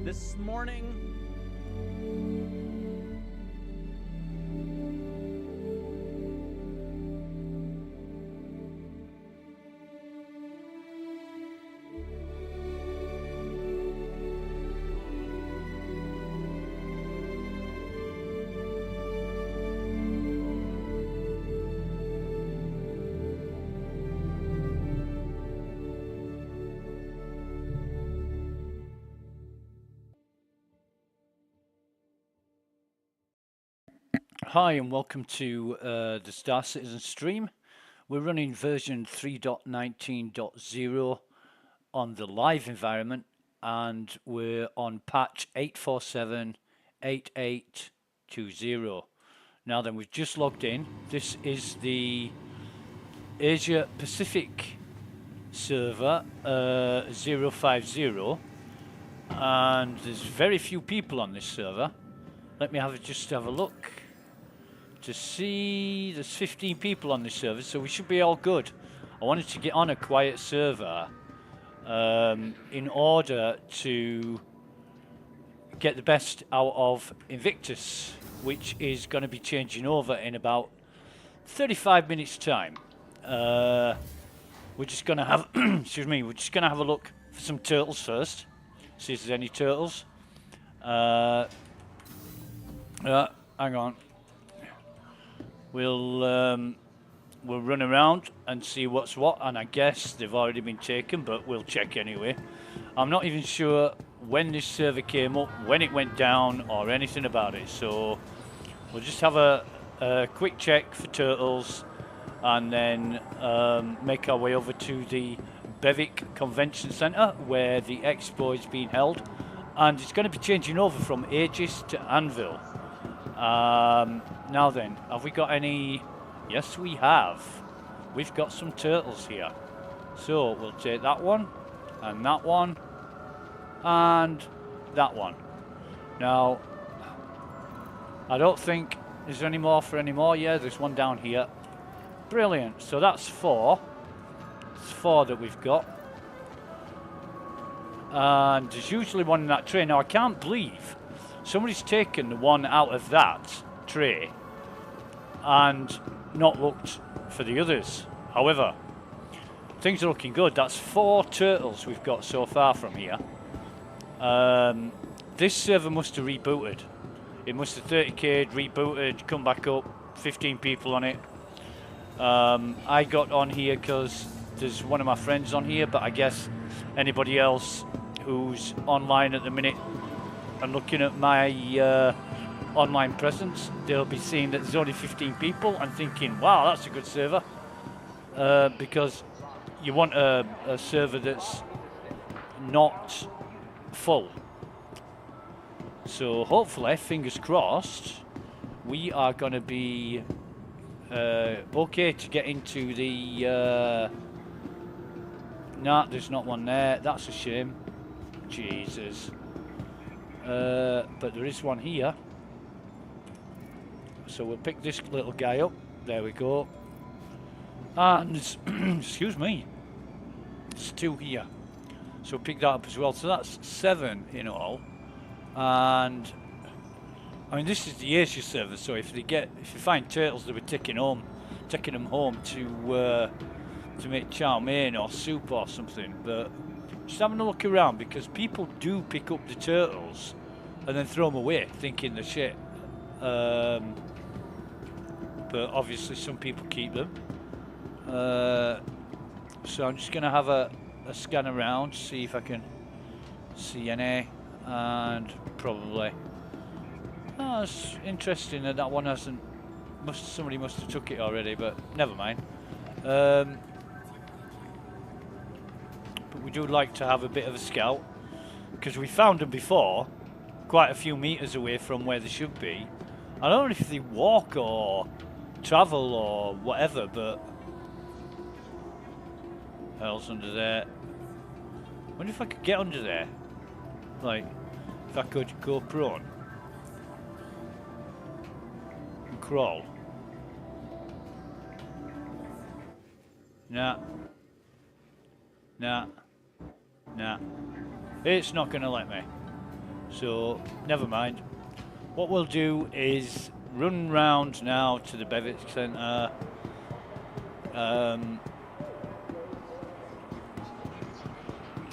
this morning. Hi and welcome to the Star Citizen stream. We're running version 3.19.0 on the live environment, and we're on patch 8478820. Now then, we've just logged in. This is the Asia Pacific server 050, and there's very few people on this server. Let me just have a look to see. There's 15 people on this server, so we should be all good. I wanted to get on a quiet server in order to get the best out of Invictus, which is going to be changing over in about 35 minutes time. We're just going to have excuse me, we're just going to have a look for some turtles first, see if there's any turtles. Hang on. We'll run around and see what's what, and I guess they've already been taken, but we'll check anyway. I'm not even sure when this server came up, when it went down, or anything about it, so we'll just have a quick check for turtles, and then make our way over to the Bevik Convention Centre, where the expo is being held, and it's going to be changing over from Aegis to Anvil. Now then, have we got any? Yes, we have. We've got some turtles here. So we'll take that one, and that one, and that one. Now, I don't think there's any more for any more. Yeah, there's one down here. Brilliant. So that's 4. It's 4 that we've got. And there's usually one in that tray. Now, I can't believe somebody's taken the one out of that tray and not looked for the others. However, things are looking good. That's 4 turtles we've got so far from here. This server must have rebooted. It must have 30k'd, rebooted, come back up, 15 people on it. I got on here because there's one of my friends on here, but I guess anybody else who's online at the minute and looking at my online presence, they'll be seeing that there's only 15 people and thinking, wow, that's a good server. Because you want a server that's not full. So hopefully, fingers crossed, we are going to be okay to get into the... Nah, there's not one there. That's a shame. Jesus. But there is one here. So we'll pick this little guy up. There we go. And excuse me, there's 2 here. So we'll pick that up as well. So that's 7 in all. And I mean, this is the Asia server. So if you find turtles, they'll be taking them home to make chow mein or soup or something. But just having a look around, because people do pick up the turtles and then throw them away, thinking they're shit. But obviously some people keep them. So I'm just going to have a scan around, see if I can see any, and probably. Oh, it's interesting that one hasn't. Somebody must have took it already, but never mind. But we do like to have a bit of a scout, because we found them before, quite a few meters away from where they should be. I don't know if they walk or travel or whatever, but hell's under there. I wonder if I could get under there, like if I could go prone and crawl. Nah, it's not gonna let me. So, never mind. What we'll do is run round now to the Bevic Centre.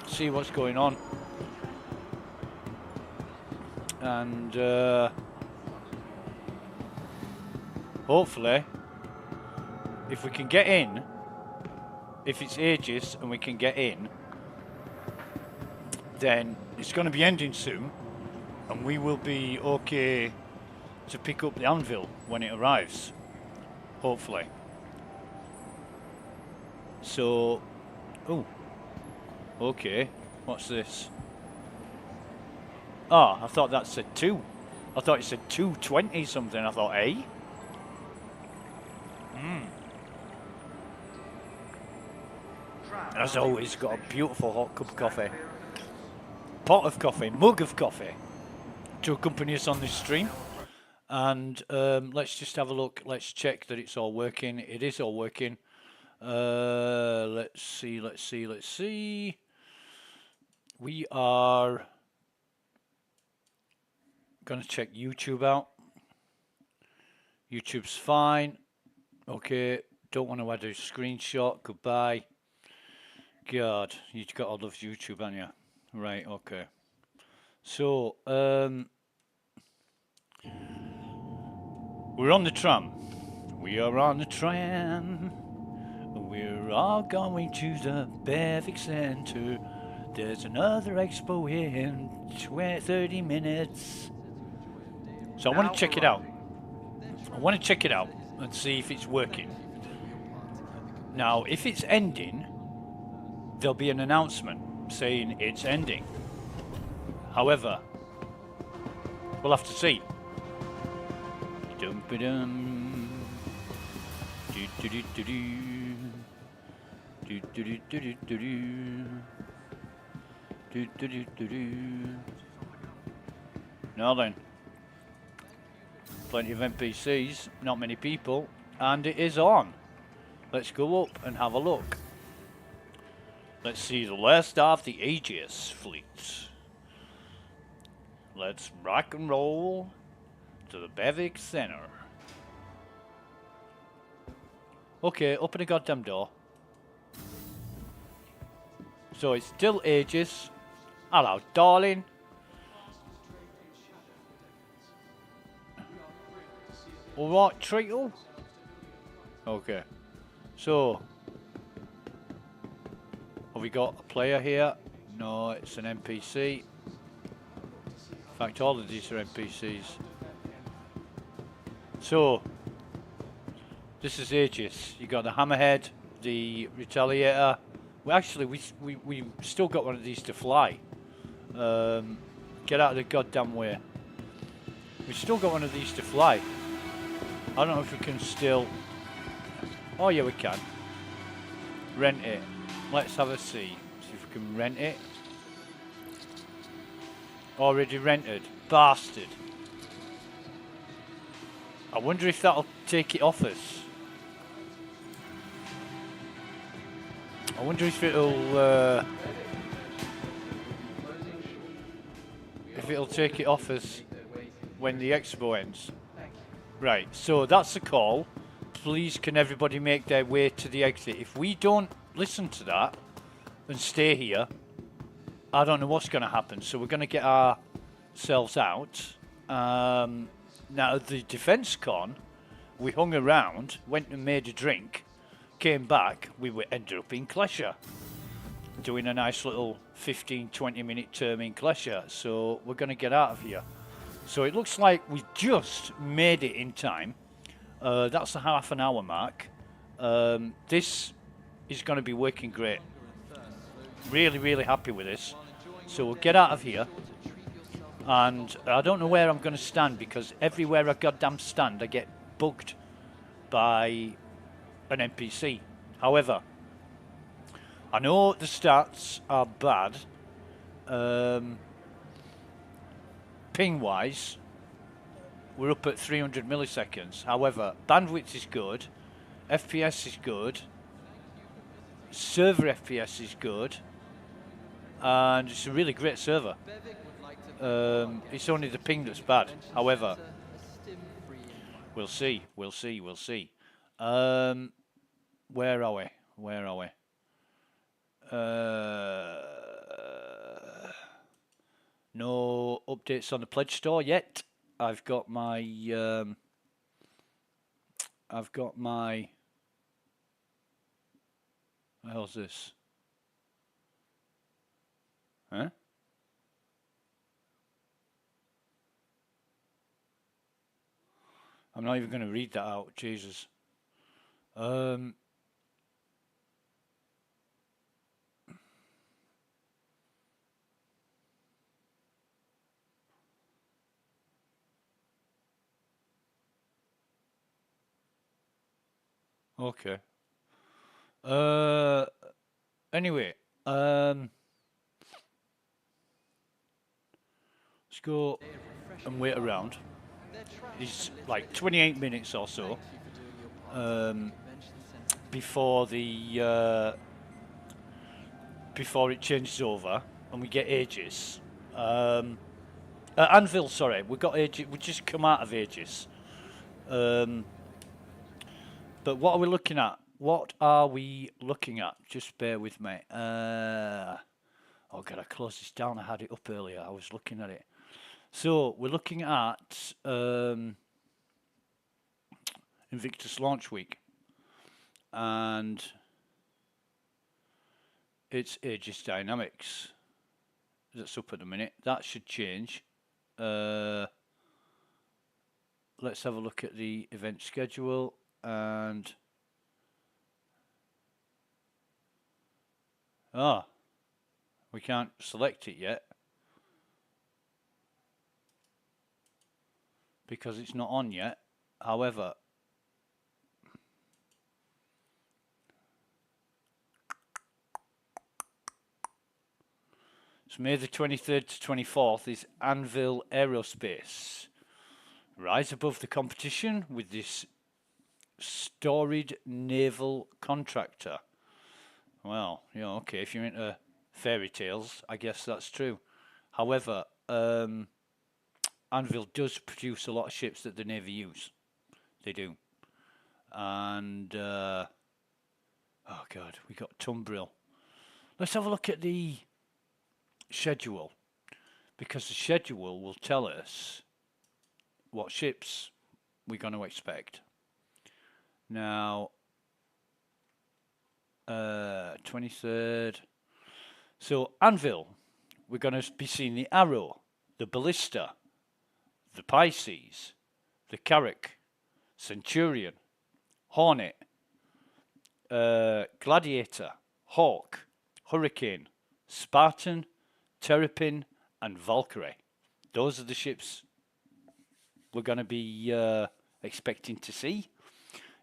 See what's going on. And hopefully, if we can get in, if it's Aegis and we can get in, then it's going to be ending soon, and we will be okay to pick up the Anvil when it arrives, hopefully. So, oh, okay, what's this? Oh, I thought that said 2. I thought it said 220 something. I thought, eh? As always, got a beautiful hot cup of coffee. Pot of coffee, mug of coffee to accompany us on this stream. And let's just have a look. Let's check that it's all working. It is all working. Let's see. We are going to check YouTube out. YouTube's fine. Okay, don't want to add a screenshot. Goodbye. God, you've got to love YouTube, haven't you? Right, okay. So, we're on the tram. We are on the tram. We're all going to the Bevic Centre. There's another expo here in 30 minutes. So I want to check it out. I want to check it out and see if it's working. Now, if it's ending, there'll be an announcement saying it's ending. However, we'll have to see. Dum-ba-dum. Do-do-do-do-do. Do-do-do-do-do-do. Do-do-do-do-do. Now then. Plenty of NPCs, not many people, and it is on. Let's go up and have a look. Let's see the last of the Aegis fleet. Let's rock and roll to the Bevic Centre. Okay, open the goddamn door. So it's still Aegis. Hello, darling. Alright, Treacle. Okay. So, have we got a player here? No, it's an NPC. In fact, all of these are NPCs. So, this is Aegis. You got the Hammerhead, the Retaliator. Well, actually, we still got one of these to fly. Get out of the goddamn way. We still got one of these to fly. I don't know if we can still... Oh yeah, we can. Rent it. Let's have a see. See if we can rent it. Already rented. Bastard. I wonder if that'll take it off us. I wonder if it'll take it off us when the expo ends. Right, so that's the call. Please can everybody make their way to the exit. If we don't listen to that and stay here, I don't know what's going to happen. So we're going to get ourselves out. Now, the defence con, we hung around, went and made a drink, came back, ended up in Klesher, doing a nice little 15-20 minute term in Klesher. So we're going to get out of here. So it looks like we just made it in time. That's the half an hour mark. This is going to be working great. Really, really happy with this. So we'll get out of here. And I don't know where I'm going to stand, because everywhere I goddamn stand, I get bugged by an NPC. However, I know the stats are bad. Ping-wise, we're up at 300 milliseconds. However, bandwidth is good, FPS is good, server FPS is good, and it's a really great server. It's only the ping that's bad. However, we'll see. We'll see. We'll see. Where are we? Where are we? No updates on the pledge store yet. I've got my. What the hell's this? Huh? I'm not even going to read that out. Jesus. Okay. Anyway, let's go and wait around. It's like 28 minutes or so before the before it changes over and we get Aegis. Anvil, sorry, we got Aegis. We just come out of Aegis. But what are we looking at? What are we looking at? Just bear with me. Oh God, I closed this down. I had it up earlier. I was looking at it. So we're looking at Invictus launch week, and it's Aegis Dynamics that's up at the minute. That should change. Let's have a look at the event schedule, and we can't select it yet because it's not on yet. However, it's May the 23rd to 24th is Anvil Aerospace. Rise above the competition with this storied naval contractor. Well, you know, okay, if you're into fairy tales, I guess that's true. However, Anvil does produce a lot of ships that the Navy use. They do. And, oh God, we got Tumbril. Let's have a look at the schedule, because the schedule will tell us what ships we're going to expect. Now, 23rd. So, Anvil, we're going to be seeing the Arrow, the Ballista, the Pisces, the Carrack, Centurion, Hornet, Gladiator, Hawk, Hurricane, Spartan, Terrapin, and Valkyrie. Those are the ships we're going to be expecting to see.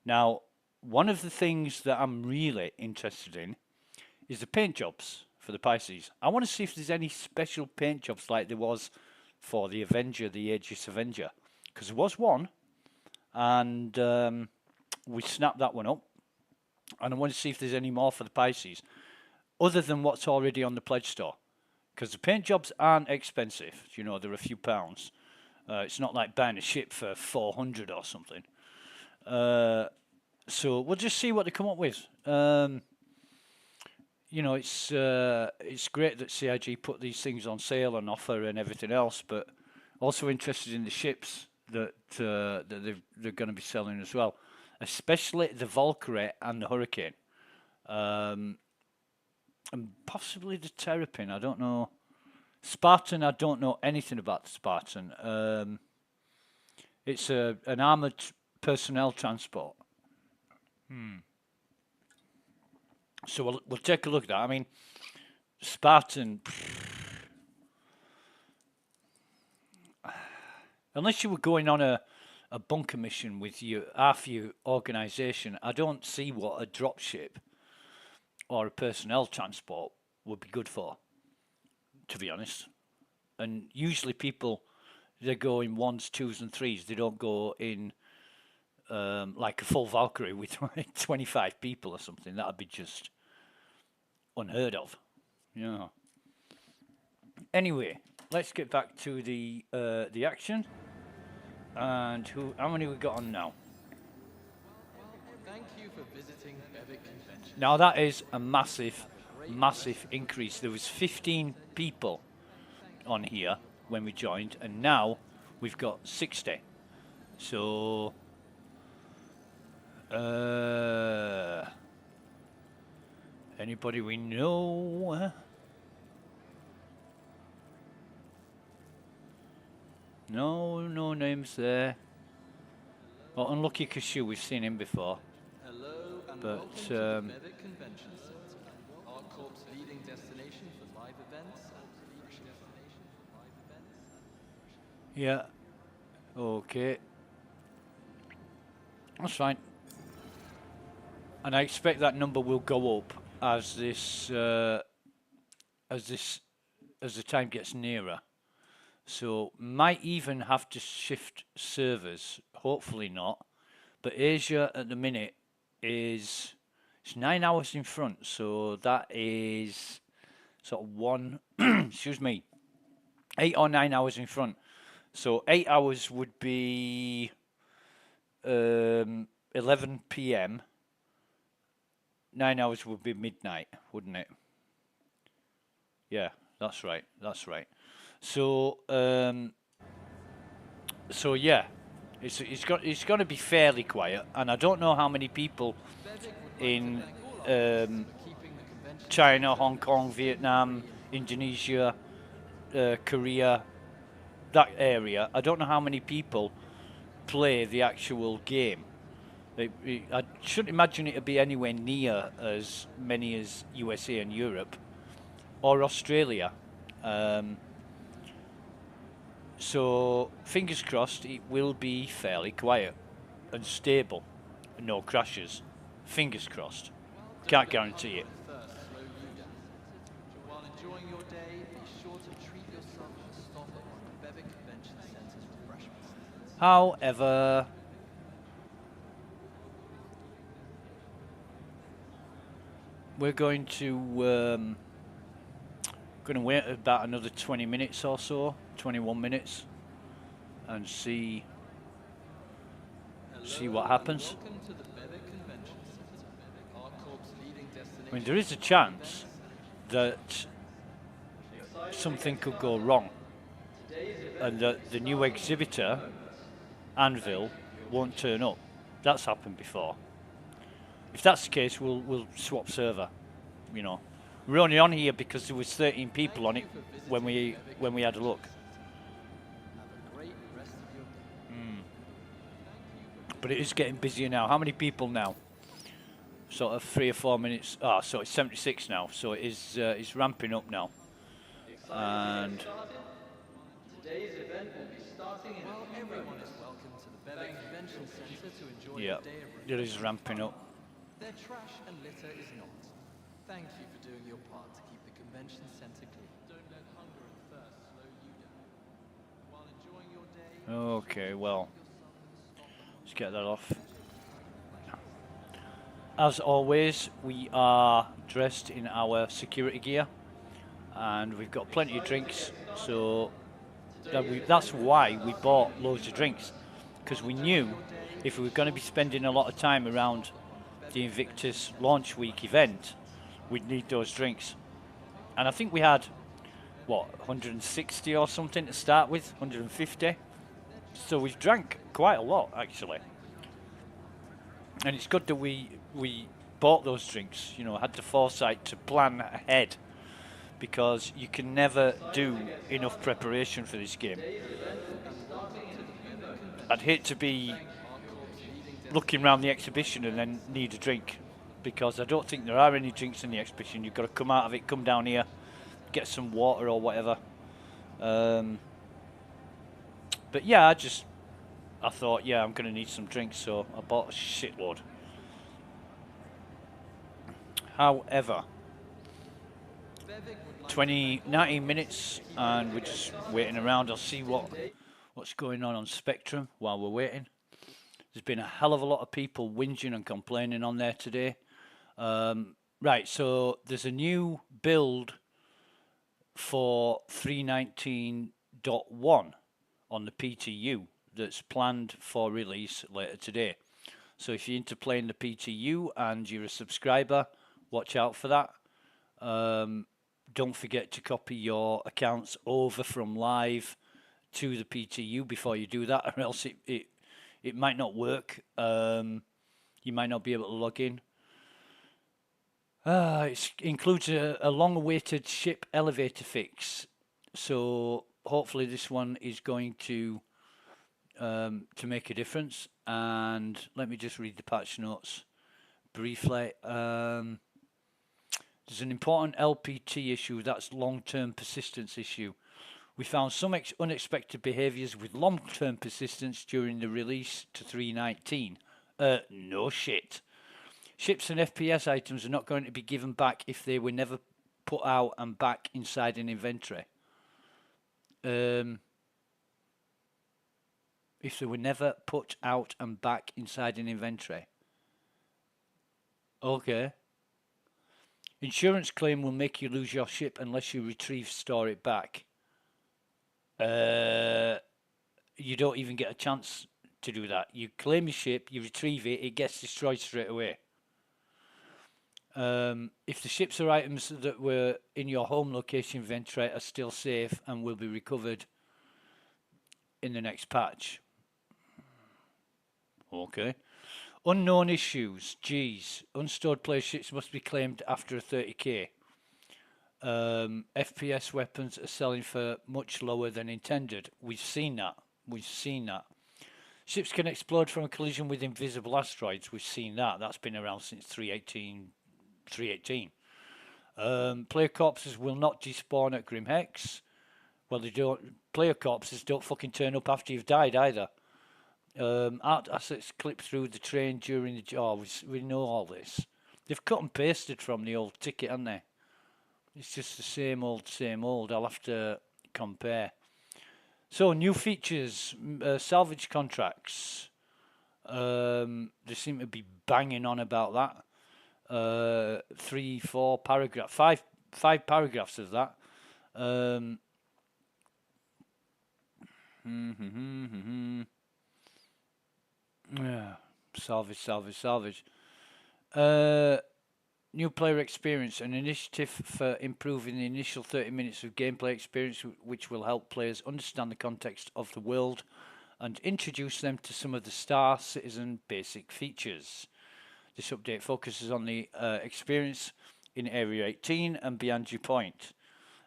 Now, one of the things that I'm really interested in is the paint jobs for the Pisces. I want to see if there's any special paint jobs like there was for the Avenger, the Aegis Avenger. Because there was one, and we snapped that one up. And I want to see if there's any more for the Pisces, other than what's already on the pledge store. Because the paint jobs aren't expensive. You know, they're a few pounds. It's not like buying a ship for 400 or something. So we'll just see what they come up with. You know, it's great that CIG put these things on sale and offer and everything else, but also interested in the ships that they're going to be selling as well, especially the Valkyrie and the Hurricane, and possibly the Terrapin. I don't know. Spartan, I don't know anything about the Spartan. It's an armoured personnel transport. So we'll take a look at that. I mean, Spartan, unless you were going on a bunker mission with half your organisation, I don't see what a dropship or a personnel transport would be good for, to be honest. And usually people, they go in 1s, 2s and 3s. They don't go in like a full Valkyrie with 25 people or something. That would be just unheard of. Yeah. Anyway, let's get back to the action. And how many we got on now? Thank you for visiting Bevic Convention. Now that is a massive, massive increase. There was 15 people on here when we joined, and now we've got 60. So, anybody we know? No names there. Well, Unlucky Cashew, we've seen him before. Hello and But, welcome to the Bevic Convention Center, our corp's leading destination for live events. Yeah. Okay. That's fine. And I expect that number will go up as the time gets nearer. So might even have to shift servers. Hopefully not. But Asia at the minute it's 9 hours in front. So that is sort of excuse me, 8 or 9 hours in front. So 8 hours would be 11 p.m. 9 hours would be midnight, wouldn't it? Yeah, that's right. That's right. So yeah, it's going to be fairly quiet, and I don't know how many people in China, Hong Kong, Vietnam, Indonesia, Korea, that area. I don't know how many people play the actual game. I shouldn't imagine it to be anywhere near as many as USA and Europe or Australia. So fingers crossed it will be fairly quiet and stable, no crashes. Fingers crossed. Can't guarantee it. While enjoying your day, be sure to treat yourself to a stop at one of Bevic Convention Center's refreshment stands. However, we're going to wait about another 20 minutes or so, 21 minutes, and see what happens. I mean, there is a chance that something could go wrong and that the new exhibitor, Anvil, won't turn up. That's happened before. If that's the case, we'll swap server. You know, we're only on here because there was 13 people on it when we had a look. But it is getting busier now. How many people now? Sort of 3 or 4 minutes. Ah, so it's 76 now. So it is it's ramping up now. And Today's event will be starting in everyone is welcome to the Bevic Convention Center to enjoy yeah, a day of it is ramping up. Their trash and litter is not. Thank you for doing your part to keep the convention center clean. Don't let hunger and thirst slow you down. While enjoying your day. Okay, well, let's get that off. As always, we are dressed in our security gear, and we've got plenty of drinks. So that's why we bought loads of drinks, because we knew if we were going to be spending a lot of time around the Invictus launch week event, we'd need those drinks. And I think we had, what, 160 or something to start with, 150. So we've drank quite a lot, actually. And it's good that we bought those drinks, you know, had the foresight to plan ahead, because you can never do enough preparation for this game. I'd hate to be looking around the exhibition and then need a drink, because I don't think there are any drinks in the exhibition. You've got to come out of it, come down here, get some water or whatever. But yeah, I thought, yeah, I'm going to need some drinks, so I bought a shitload. However, 19 minutes, and we're just waiting around. I'll see what's going on Spectrum while we're waiting. There's been a hell of a lot of people whinging and complaining on there today. Right, so there's a new build for 3.19.1 on the PTU that's planned for release later today. So if you're into playing the PTU and you're a subscriber, watch out for that. Don't forget to copy your accounts over from live to the PTU before you do that, or else it might not work. You might not be able to log in. It includes a long-awaited ship elevator fix. So hopefully this one is going to make a difference. And let me just read the patch notes briefly. There's an important LPT issue, that's long-term persistence issue. We found some unexpected behaviors with long-term persistence during the release to 3.19. No shit. Ships and FPS items are not going to be given back if they were never put out and back inside an inventory. If they were never put out and back inside an inventory. Okay. Insurance claim will make you lose your ship unless you store it back. You don't even get a chance to do that. You claim your ship, you retrieve it, it gets destroyed straight away. If the ships or items that were in your home location inventory are still safe and will be recovered in the next patch. Okay. Unknown issues. Geez. Unstored player ships must be claimed after a 30k. FPS weapons are selling for much lower than intended. We've seen that. Ships can explode from a collision with invisible asteroids. We've seen that. That's been around since 3.18. Player corpses will not despawn at Grim Hex. Well, they don't. Player corpses don't fucking turn up after you've died either. Art assets clip through the train during the job. We know all this. They've cut and pasted from the old ticket, haven't they? It's just the same old, same old. I'll have to compare. So, new features, salvage contracts. They seem to be banging on about that. 3-4 paragraph, five paragraphs of that. Yeah, salvage. New player experience, an initiative for improving the initial 30 minutes of gameplay experience, which will help players understand the context of the world and introduce them to some of the Star Citizen basic features. This update focuses on the experience in Area 18 and beyond your point.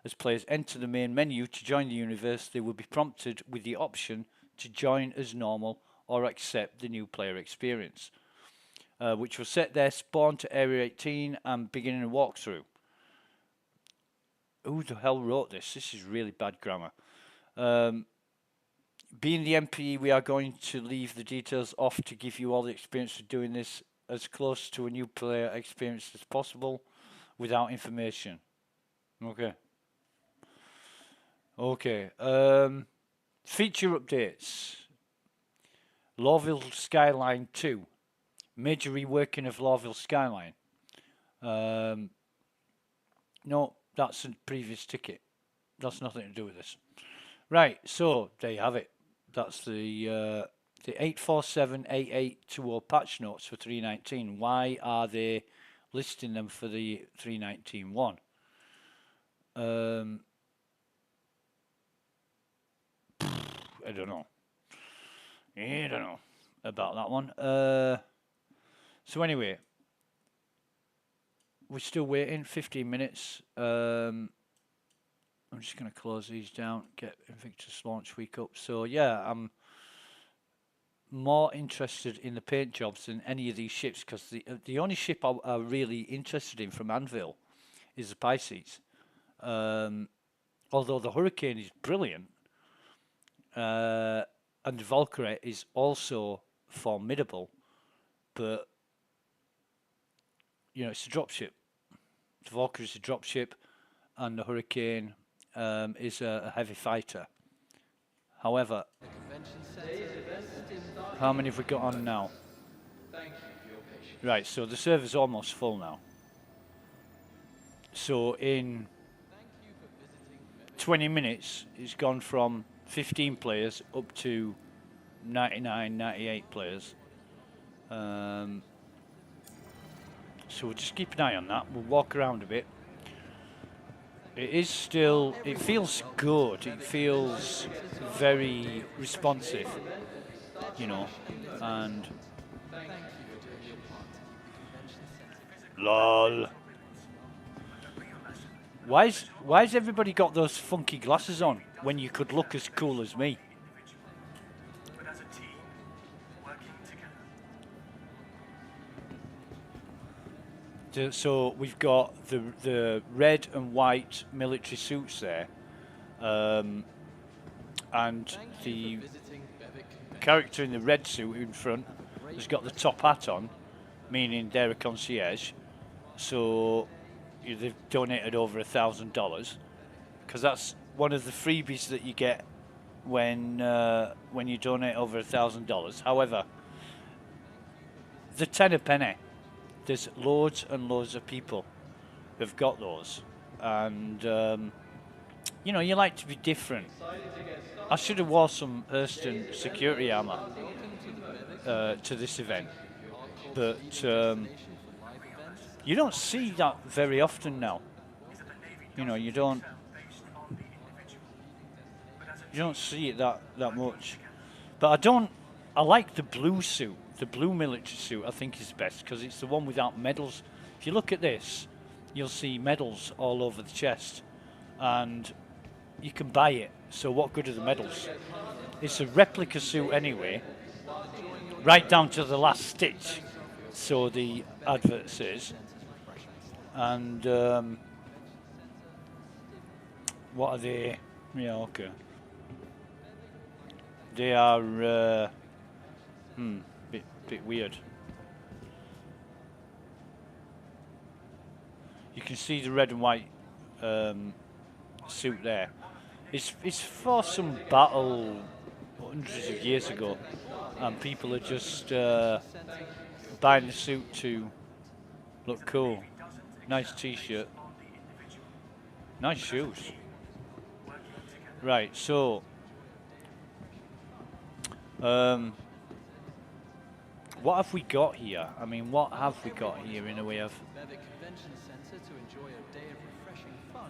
As players enter the main menu to join the universe, they will be prompted with the option to join as normal or accept the new player experience, which will set their spawn to Area 18 and begin a walkthrough. Who the hell wrote this? This is really bad grammar. Being the MPE, we are going to leave the details off to give you all the experience of doing this as close to a new player experience as possible without information. Okay. Feature updates. Lawville Skyline 2. Major reworking of Lawville Skyline. No, that's a previous ticket. That's nothing to do with this. Right, so there you have it. That's the 8478820 patch notes for 3.19. Why are they listing them for the 3.19.1? I don't know about that one. So anyway, we're still waiting 15 minutes. I'm just going to close these down, get Invictus launch week up. So yeah, I'm more interested in the paint jobs than any of these ships, because the only ship I'm really interested in from Anvil is the Pisces. Although the Hurricane is brilliant, and the Valkyrie is also formidable, but you know, it's a dropship. The Valkyrie is a dropship, and the Hurricane is a heavy fighter. However, how many have we got on now? Right, so the server's almost full now. So in 20 minutes, it's gone from 15 players up to 99, 98 players. So we'll just keep an eye on that. We'll walk around a bit. It is still, it feels good. It feels very responsive, you know, and lol. Why's everybody got those funky glasses on when you could look as cool as me? So we've got the red and white military suits there, and the character in the red suit in front has got the top hat on, meaning they're a concierge. So they've donated over $1,000, because that's one of the freebies that you get when you donate over $1,000. However, the 10 a penny. There's loads and loads of people who've got those, and you know, you like to be different. I should have wore some Hurston security armour to this event, but you don't see that very often now. You know, you don't see it that much. But I like the blue suit. The blue military suit, I think, is best because it's the one without medals. If you look at this, you'll see medals all over the chest, and you can buy it. So what good are the medals? It's a replica suit anyway, right down to the last stitch, so the advert says. And what are they? Yeah, okay. They are bit weird. You can see the red and white suit there. It's for some battle hundreds of years ago, and people are just buying the suit to look cool. Nice t-shirt. Nice shoes. Right, so what have we got here? I mean, what have we got here in a way of...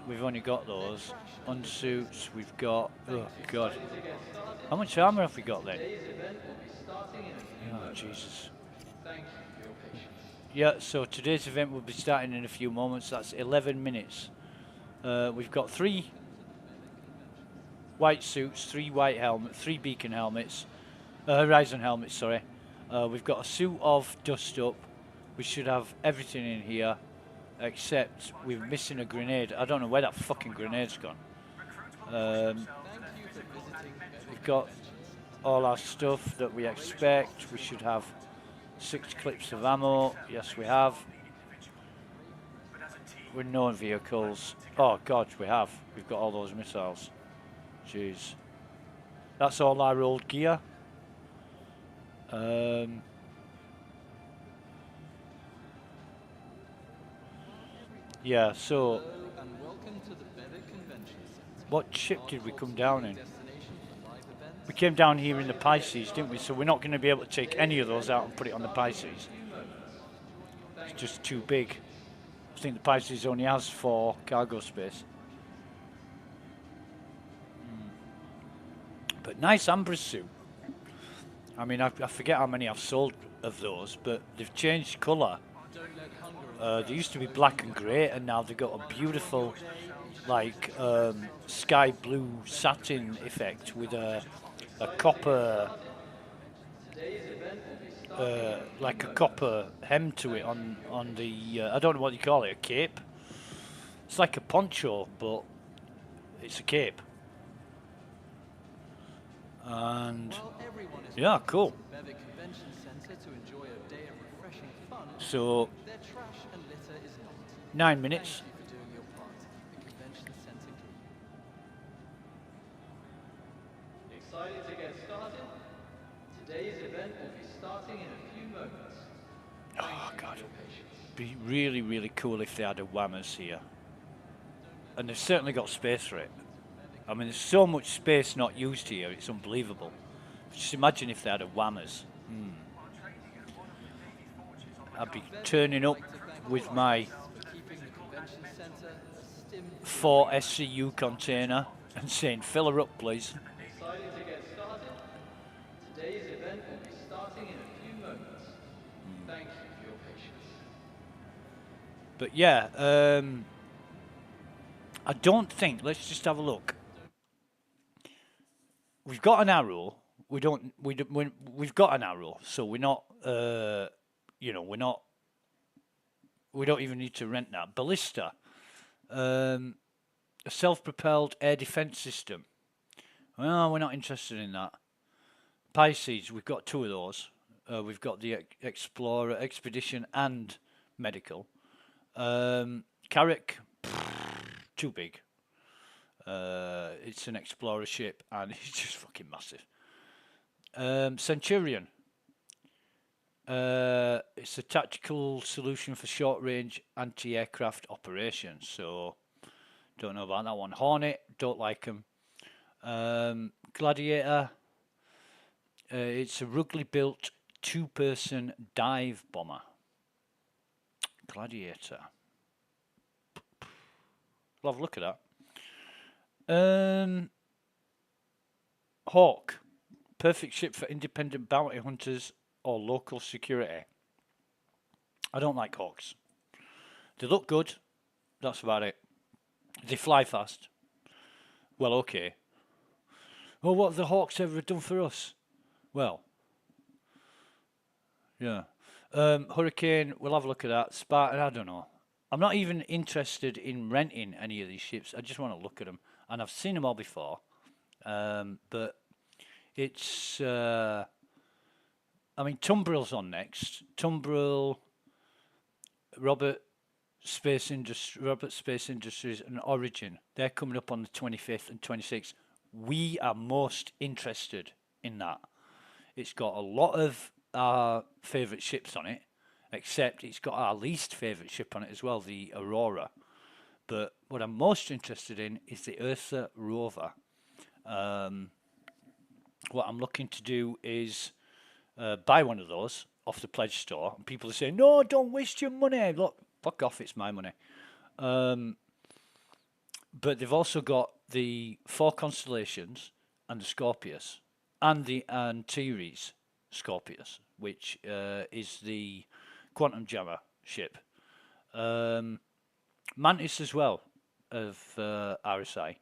We've only got those. Unsuits, we've got... Oh, God. How much armour have we got then? Oh, Jesus. Yeah, so today's event will be starting in a few moments. That's 11 minutes. We've got 3 white suits, 3 white helmets, 3 beacon helmets. Horizon helmets, sorry. We've got a suit of dust up. We should have everything in here, except we're missing a grenade. I don't know where that fucking grenade's gone. We've got all our stuff that we expect. We should have 6 clips of ammo. Yes, we have. With no vehicles. Oh, God, we have. We've got all those missiles. Jeez. That's all our old gear. Yeah, so what ship did we come down in? We came down here in the Pisces, didn't we? So we're not going to be able to take any of those out and put it on the Pisces. It's just too big. I think the Pisces only has 4 cargo space. But nice amber suit. I mean, I forget how many I've sold of those, but they've changed colour. They used to be black and grey, and now they've got a beautiful, like, sky blue satin effect with a copper, like a copper hem to it on the, I don't know what you call it, a cape? It's like a poncho, but it's a cape. And yeah, cool. So 9 minutes. Excited to get started? Today's event will be starting in a few moments. Oh God, be really, really cool if they had a whammers here. And they've certainly got space for it. I mean, there's so much space not used here, it's unbelievable. Just imagine if they had a whammers. I'd be turning up with my 4 SCU container and saying, fill her up, please. Excited to get started? Today's event will be starting in a few moments. Thank you for your patience. But yeah, I don't think, let's just have a look. We've got an arrow. We've got an arrow, so we're not, you know, we don't even need to rent that. Ballista, a self-propelled air defense system. Well, we're not interested in that. Pisces, we've got 2 of those. We've got the Explorer, Expedition, and Medical. Carrack, too big. It's an Explorer ship, and it's just fucking massive. Centurion. It's a tactical solution for short-range anti-aircraft operations. So, don't know about that one. Hornet, don't like them. Gladiator. It's a ruggedly built 2-person dive bomber. Gladiator. We'll have a look at that. Hawk. Perfect ship for independent bounty hunters or local security. I don't like Hawks. They look good. That's about it. They fly fast. Well, okay. Well, what have the Hawks ever done for us? Well, yeah. Hurricane, we'll have a look at that. Spartan, I don't know. I'm not even interested in renting any of these ships. I just want to look at them. And I've seen them all before. But it's... I mean, Tumbrel's on next. Tumbrel, Robert Space Industries and Origin. They're coming up on the 25th and 26th. We are most interested in that. It's got a lot of our favourite ships on it, except it's got our least favourite ship on it as well, the Aurora. But what I'm most interested in is the Ursa rover. What I'm looking to do is buy one of those off the pledge store. And people are saying, no, don't waste your money. Look, fuck off, it's my money. But they've also got the 4 Constellations and the Scorpius and the Antares Scorpius, which is the quantum jammer ship. Mantis as well of RSI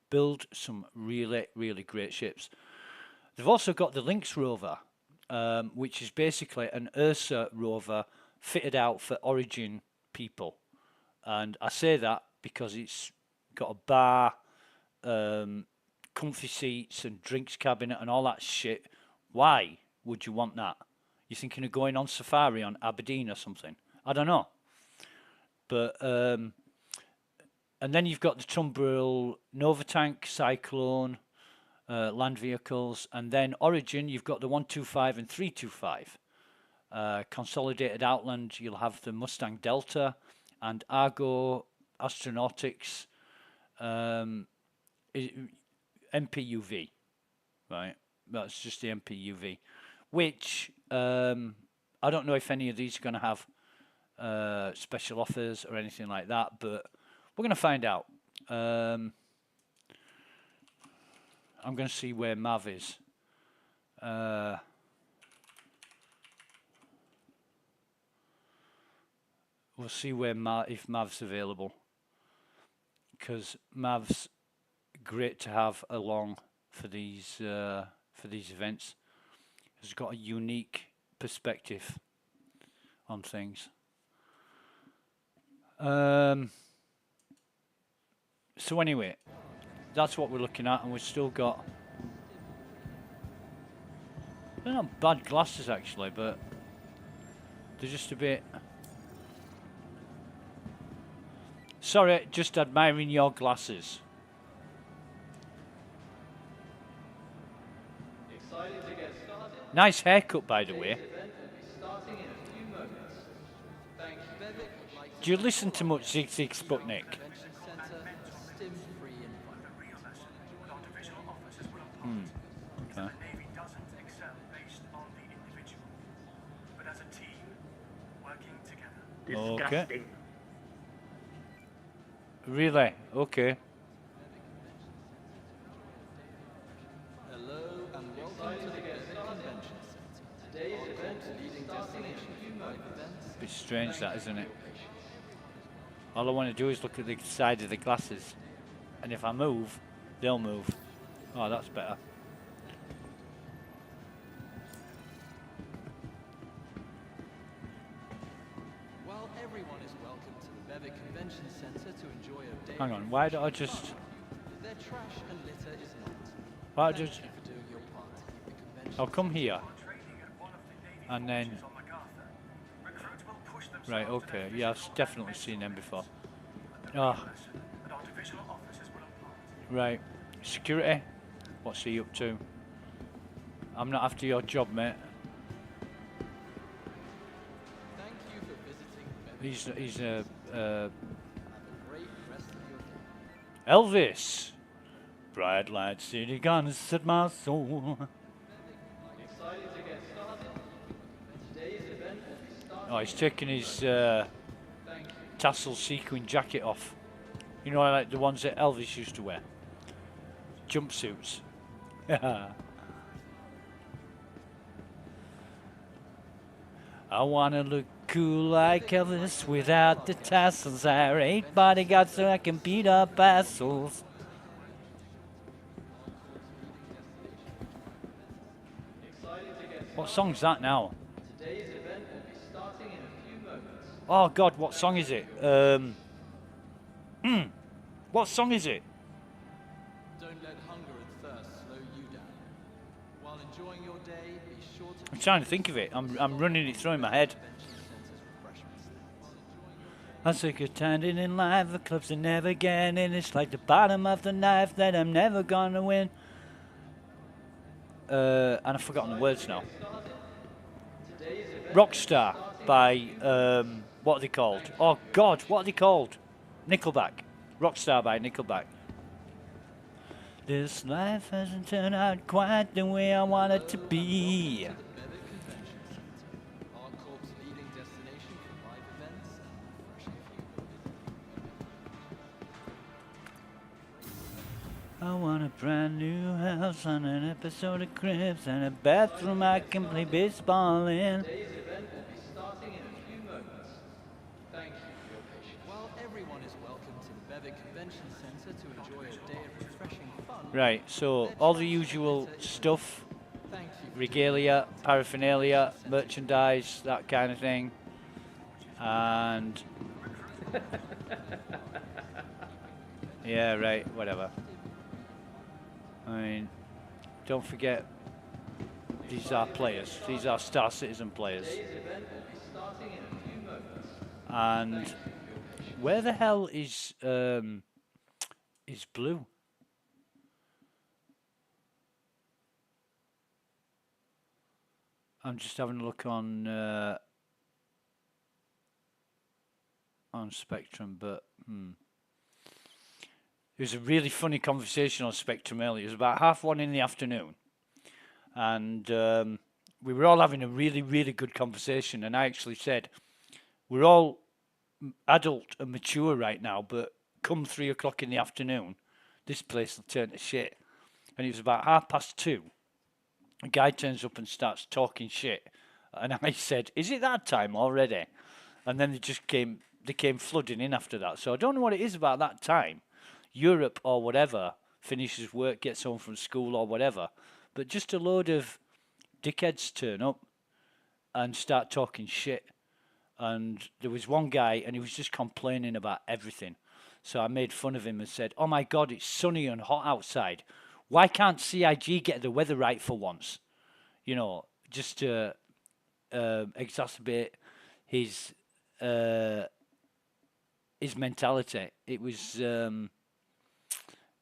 build some really, really great ships. They've also got the Lynx rover, which is basically an Ursa rover fitted out for Origin people. And I say that because it's got a bar, comfy seats and drinks cabinet and all that shit. Why would you want that? You thinking of going on safari on Aberdeen or something? I don't know. But and then you've got the Tumbrel Nova Tank, Cyclone, land vehicles, and then Origin, you've got the 125 and 325. Consolidated Outland, you'll have the Mustang Delta and Argo Astronautics MPUV, right? That's just the MPUV, which I don't know if any of these are going to have special offers or anything like that, but we're going to find out. I'm going to see where Mav is. We'll see where if Mav's available, because Mav's great to have along for these events. He's got a unique perspective on things. So anyway, that's what we're looking at, and we've still got... They're not bad glasses actually, but they're just a bit... Sorry, just admiring your glasses. Excited to get started? Nice haircut, by the way. Today's event will be starting in a few moments. Thank you. Bevic would like Do you listen to much Zig Zig Sputnik? Convention Center a STEM-free environment. The Okay. Navy doesn't excel based on the individual, but as a team, working together. Okay. Really? Okay. Hello and welcome to the Bevic Convention Center. Today's event leading destination for live events. Bit strange that, isn't it? Your patience. All I want to do is look at the side of the glasses. And if I move, they'll move. Oh, that's better. While everyone is welcome to the Bevic Convention Center to enjoy a day Hang of on, why do I refreshing just... fun, their trash and litter is not. Why Thank just... you for doing your part to keep the convention I'll come here. Training at one of the Navy And then... forges on MacArthur. Recruits will push themselves Right, to okay. their Yeah, I've physical definitely and seen them before. the real Oh, lesson that our divisional officers will impart. right. Security? What's he up to? I'm not after your job, mate. Thank you for visiting Bevic. He's Have a great rest of your day. Elvis. Bright light city gonna set my soul. Excited to get started. Today's event will be starting. Oh, he's taking his Thank you. tassel sequin jacket off. You know, like the ones that Elvis used to wear. Jumpsuits. I wanna look cool like Elvis without the tassels. I ain't bodyguards so I can beat up assholes. What song's that now? Today's event will be starting in a few moments. Oh God, what song is it? What song is it? Don't let hunger and thirst slow you down. While enjoying your day, be sure to I'm trying to think of it. I'm running it through in my head. Convention Center's refreshment stands. I'm sick of standing in line, the clubs are never getting. It's like the bottom of the knife that I'm never gonna win. And I've forgotten the words now. Rockstar by, what are they called? Oh God, what are they called? Nickelback. Rockstar by Nickelback. This life hasn't turned out quite the way I want it to be. The Bevic Convention Center, our corp's leading destination for live events and refreshing food. I want a brand new house on an episode of Cribs and a bathroom I can play baseball in. Today's event will be starting in a few moments. Thank you for your patience. While everyone is welcome to the Bevic Convention Center to enjoy a day of refreshing fun. Right, so all the usual stuff, Thank you. regalia, paraphernalia, merchandise, that kind of thing. And yeah, right, whatever. I mean, don't forget, these are players. These are Star Citizen players. And where the hell is Blue? I'm just having a look on Spectrum, but it was a really funny conversation on Spectrum earlier. It was about 1:30 in the afternoon, and we were all having a really, really good conversation. And I actually said, we're all adult and mature right now, but come 3:00 in the afternoon, this place will turn to shit. And it was about 2:30. A guy turns up and starts talking shit, and I said, "Is it that time already?" And then they came flooding in after that. So I don't know what it is about that time. Europe or whatever finishes work, gets home from school or whatever, but just a load of dickheads turn up and start talking shit. And there was one guy, and he was just complaining about everything. So I made fun of him and said, "Oh my God, it's sunny and hot outside. Why can't CIG get the weather right for once?" You know, just to exacerbate his mentality. It was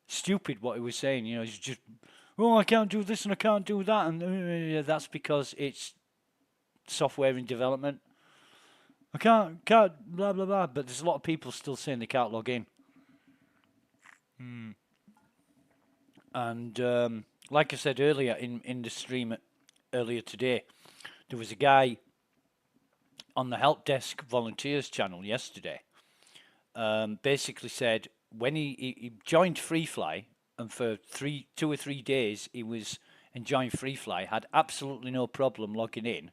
stupid what he was saying. You know, he's just, "Oh, I can't do this and I can't do that," and that's because it's software in development. I can't, blah blah blah. But there's a lot of people still saying they can't log in. And like I said earlier in the stream earlier today, there was a guy on the help desk volunteers channel yesterday. Basically said when he joined FreeFly, and for 2 or 3 days he was enjoying FreeFly, had absolutely no problem logging in.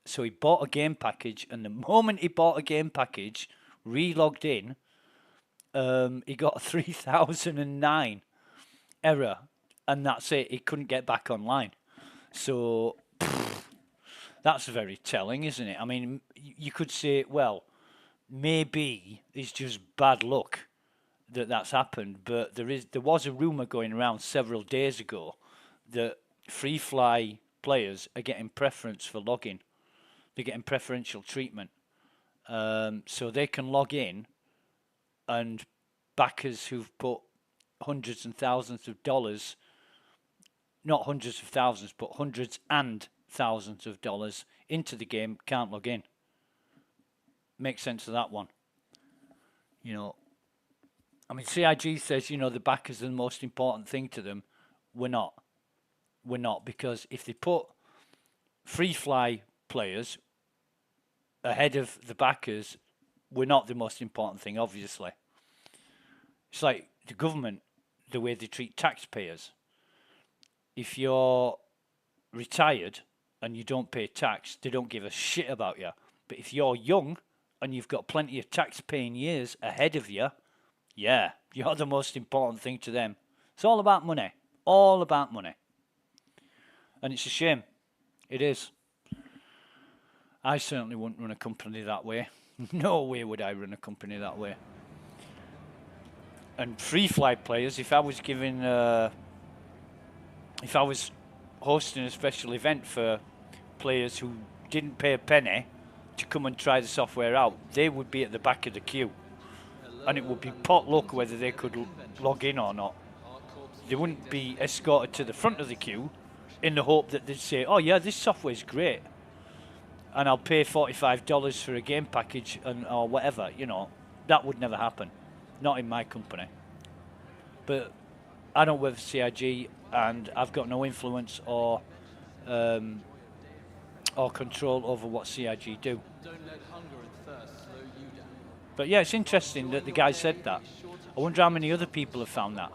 So he bought a game package, and the moment he bought a game package, re-logged in, he got a 3009 error, and that's it. He couldn't get back online. So that's very telling, isn't it? I mean, you could say, well, maybe it's just bad luck that that's happened, but there was a rumor going around several days ago that FreeFly players are getting preference for login. They're getting preferential treatment, so they can log in, and backers who've put hundreds and thousands of dollars, not hundreds of thousands, but hundreds and thousands of dollars into the game can't log in. Makes sense of that one. You know, I mean, CIG says, you know, the backers are the most important thing to them. We're not. We're not, because if they put FreeFly players ahead of the backers, we're not the most important thing, obviously. It's like the government, the way they treat taxpayers. If you're retired and you don't pay tax, they don't give a shit about you. But if you're young and you've got plenty of tax-paying years ahead of you, yeah, you're the most important thing to them. It's all about money. All about money. And it's a shame. It is. I certainly wouldn't run a company that way. No way would I run a company that way. And FreeFly players, if I was giving, if I was hosting a special event for players who didn't pay a penny to come and try the software out, they would be at the back of the queue. And it would be pot luck whether they could log in or not. They wouldn't be escorted to the front of the queue in the hope that they'd say, oh yeah, this software's great, and I'll pay $45 for a game package or whatever. You know, that would never happen. Not in my company. But I don't work for CIG, and I've got no influence or control over what CIG do. Don't let hunger and thirst slow you down. But yeah, it's interesting that the guy said that. I wonder how many other people have found that.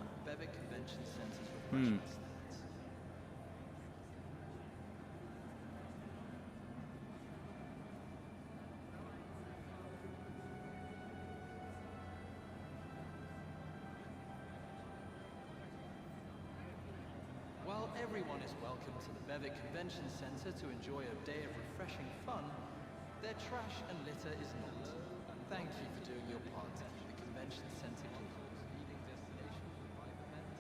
While everyone is welcome to the Bevic Convention Center to enjoy a day of refreshing fun, their trash and litter is not. Thank you for doing your part to keep the convention center clean. Leading destination for live events.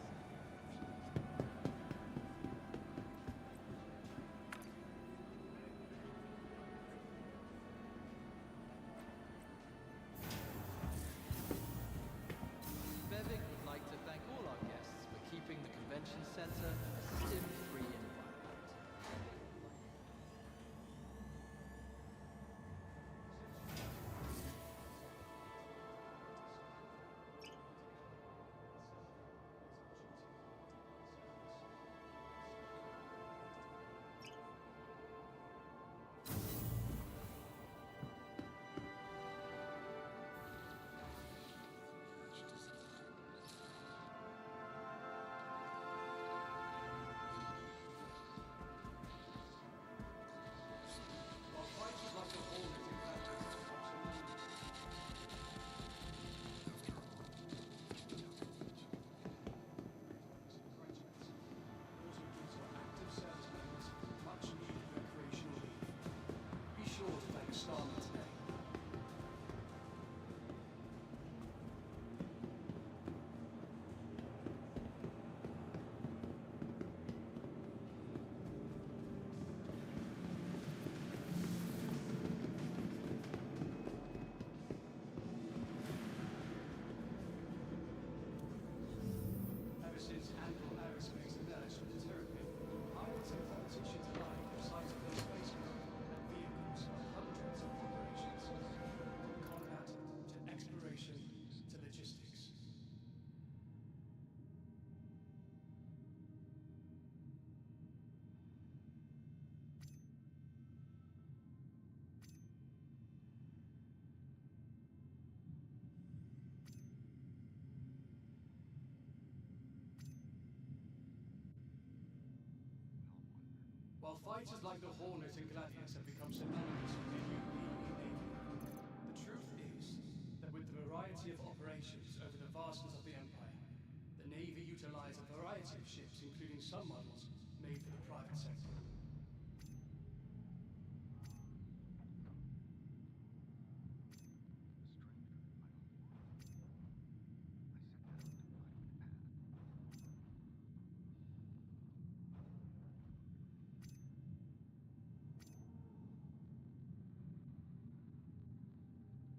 Bevic would like to thank all our guests for keeping the convention center a STIM-free environment. While fighters like the Hornet and Gladius have become synonymous with the UEE Navy, the truth is that with the variety of operations over the vastness of the Empire, the Navy utilized a variety of ships, including some models made for the private sector.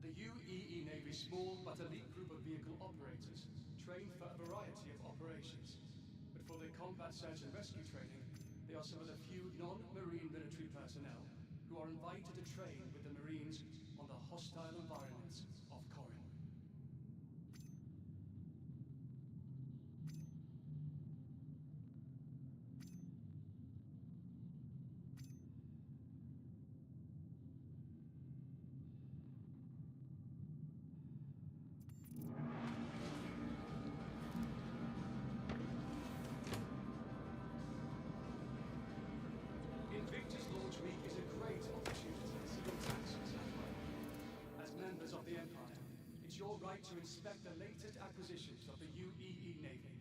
The UEE Navy's small but elite group of vehicle operators train for a variety of operations. But for their combat search and rescue training, they are some of the few non-Marine military personnel who are invited to train with the Marines on the hostile environments of Corinth. Invictus Launch Week is a great opportunity to see your taxes at work. As members of the Empire, it's your right to inspect the latest acquisitions of the UEE Navy.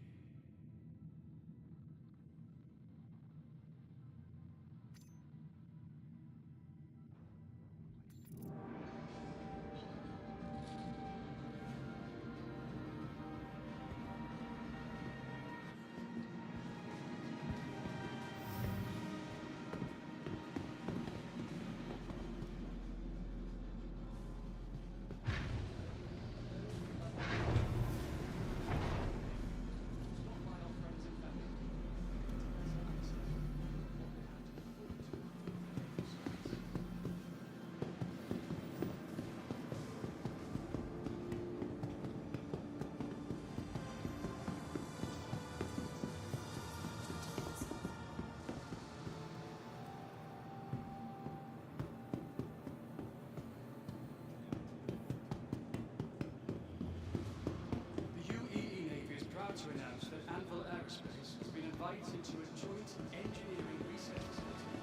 To announce that Anvil Aerospace has been invited to a joint engineering research facility.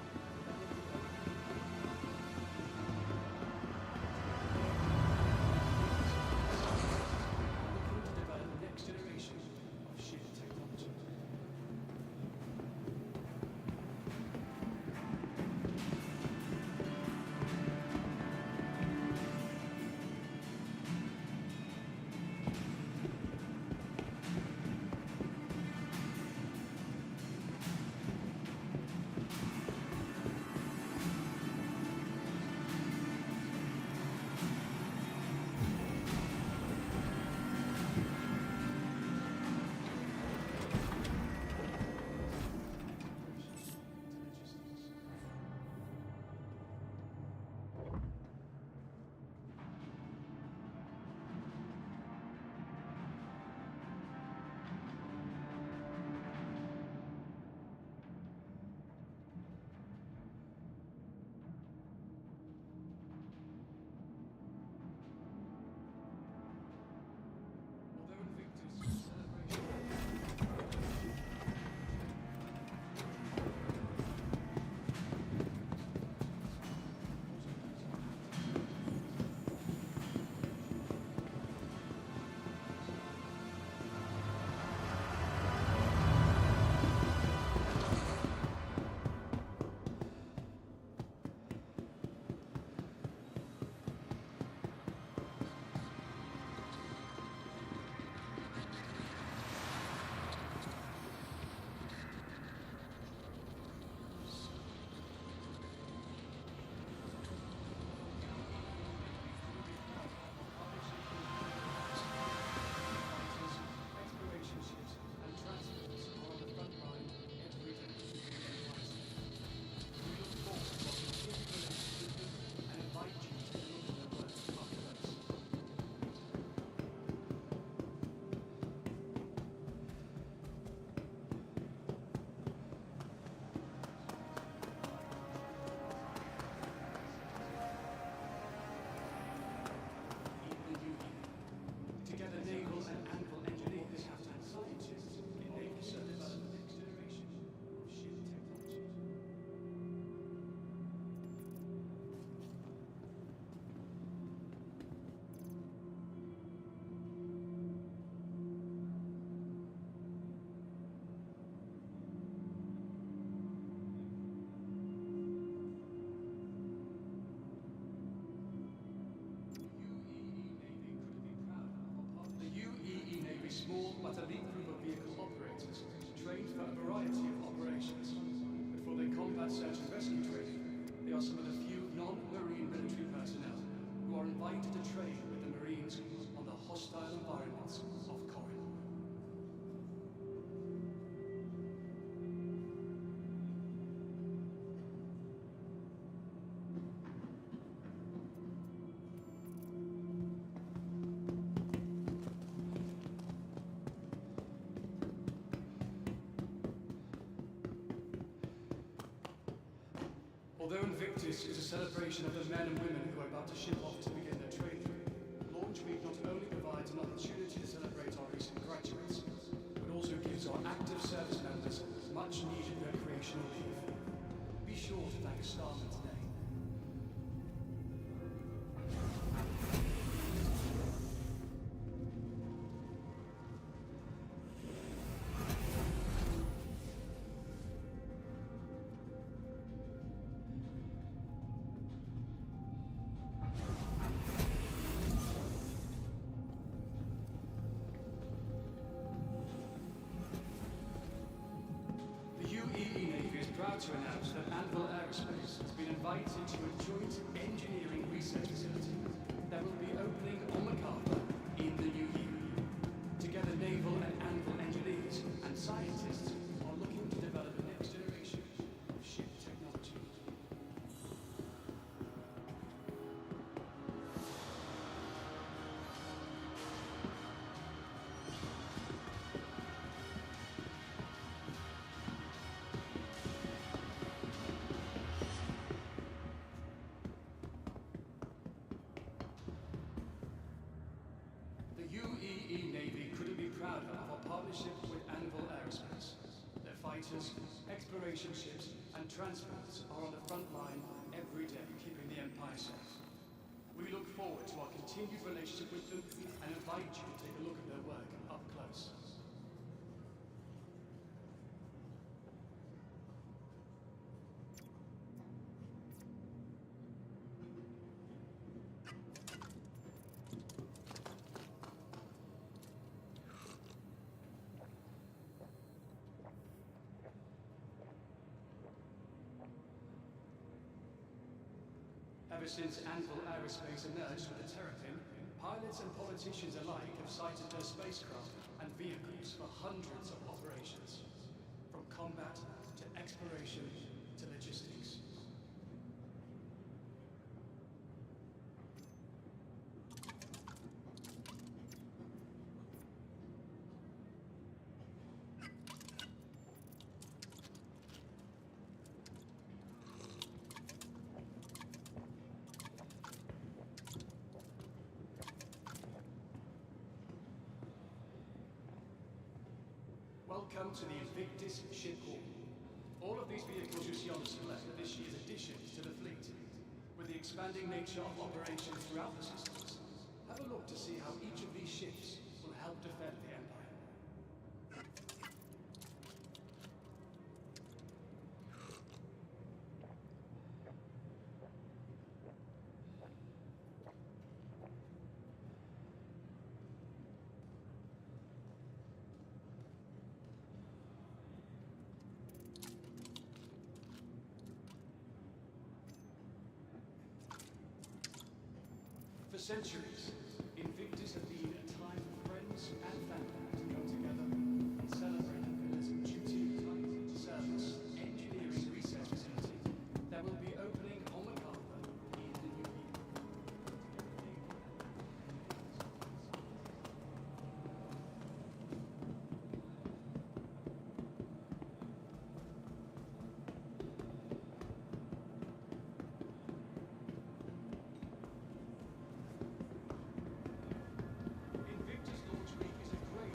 Looking to develop the next generation of ship technology. but elite group of vehicle operators trained for a variety of operations. But for their combat search and rescue training, they are some of the few non-Marine military personnel who are invited to train with the Marines on the hostile environments of Corinth. Although Invictus is a celebration of the men and women who are about to ship off to begin their training, Launch Week not only provides an opportunity to celebrate our recent graduates, but also gives our active service members much needed recreational leave. Be sure to thank a starman today. To announce that Anvil Aerospace has been invited to a joint engineering research facility that will be opening on MacArthur in the new year. Together, naval and Anvil engineers and scientists are looking to develop the next generation of ship technology. UEE Navy couldn't be prouder of our partnership with Anvil Aerospace. Their fighters, exploration ships, and transports are on the front line every day, keeping the Empire safe. We look forward to our continued relationship with them and invite you to take a look at their work up close. Ever since Anvil Aerospace emerged with the Terrapin, pilots and politicians alike have cited their spacecraft and vehicles for hundreds of operations, from combat to exploration to logistics. Welcome to the Invictus ship hall. All of these vehicles you see on display are this year's additions to the fleet. With the expanding nature of operations throughout the systems, have a look to see how each of these ships will help defend the Empire. For centuries, Invictus has been a time for friends and family to come together and celebrate the pillars of duty, service, engineering research facility that will be opening on MacArthur in the new year. Invictus Launch Week is a great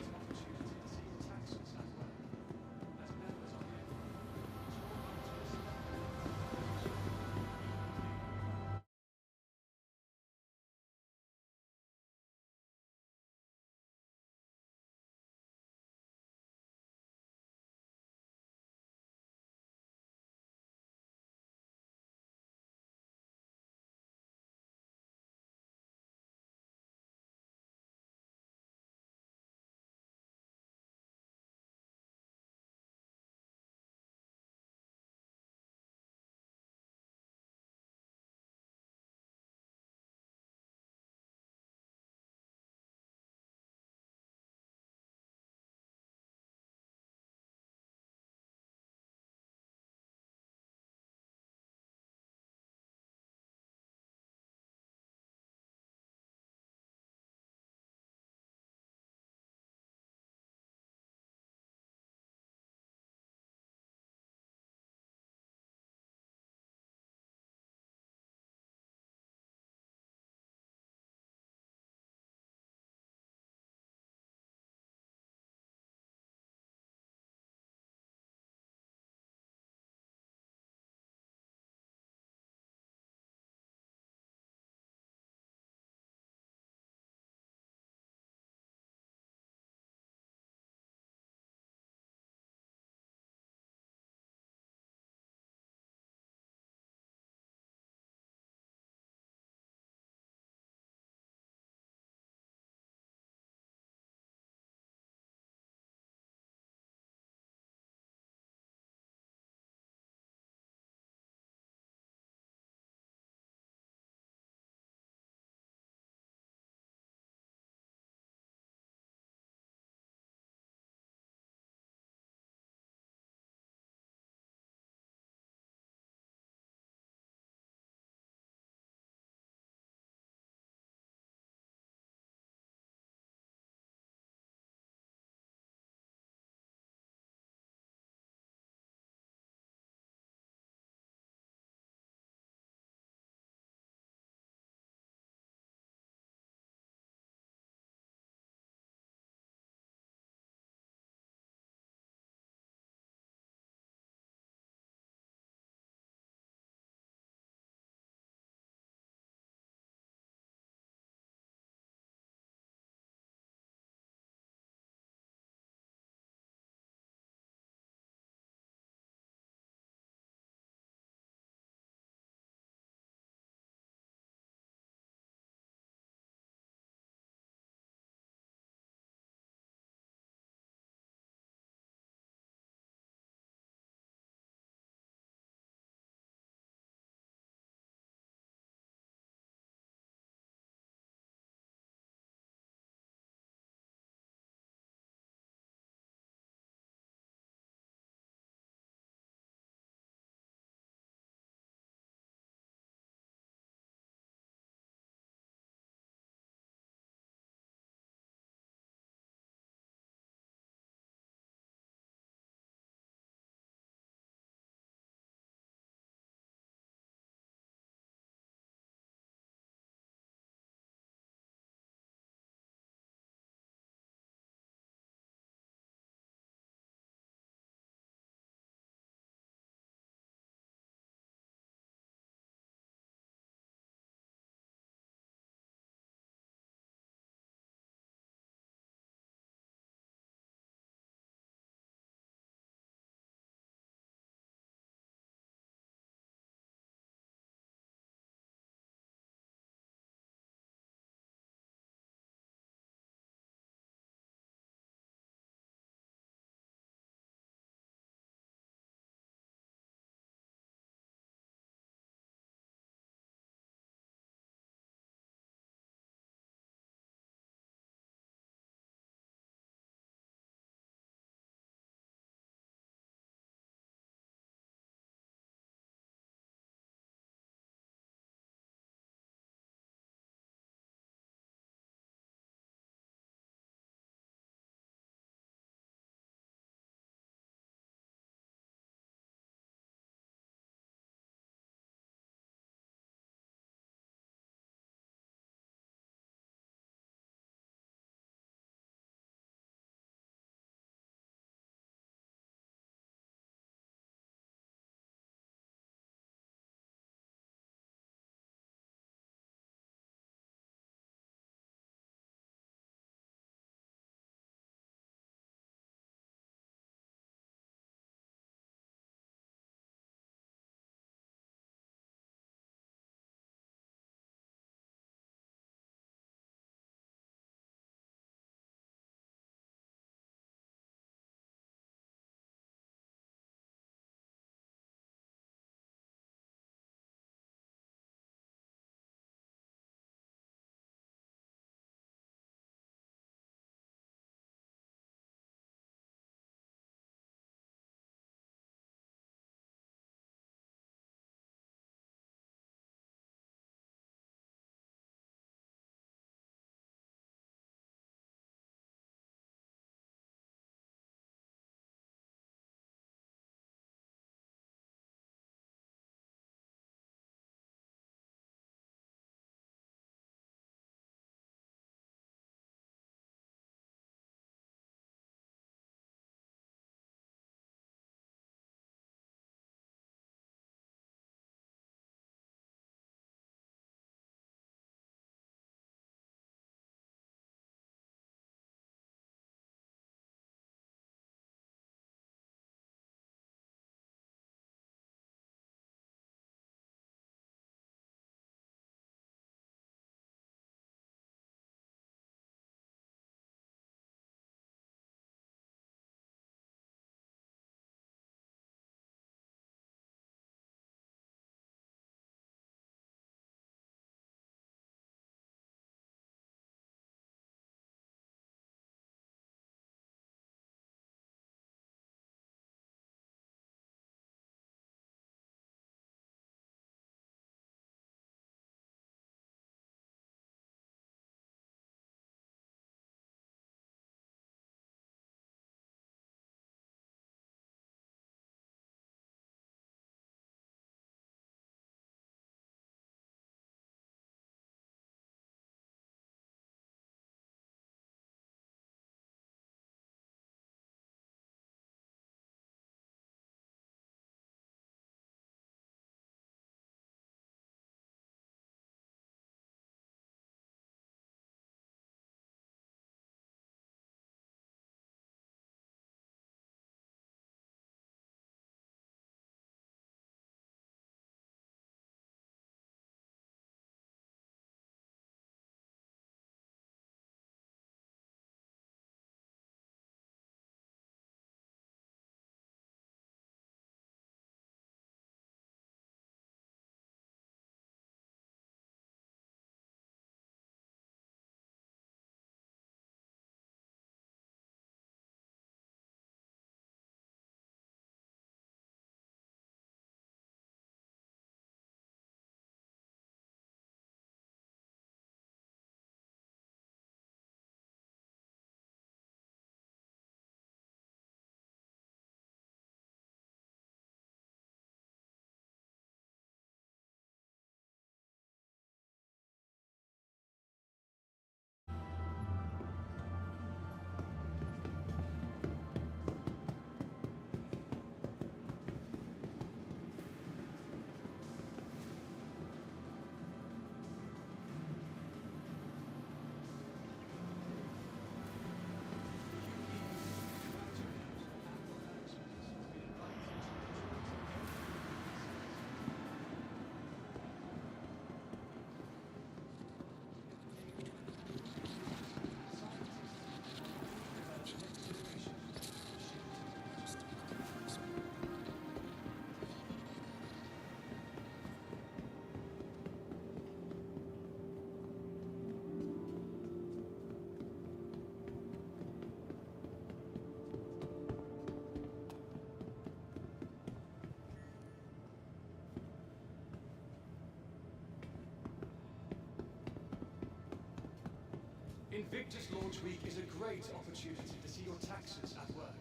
Invictus Launch Week is a great opportunity to see your taxes at work.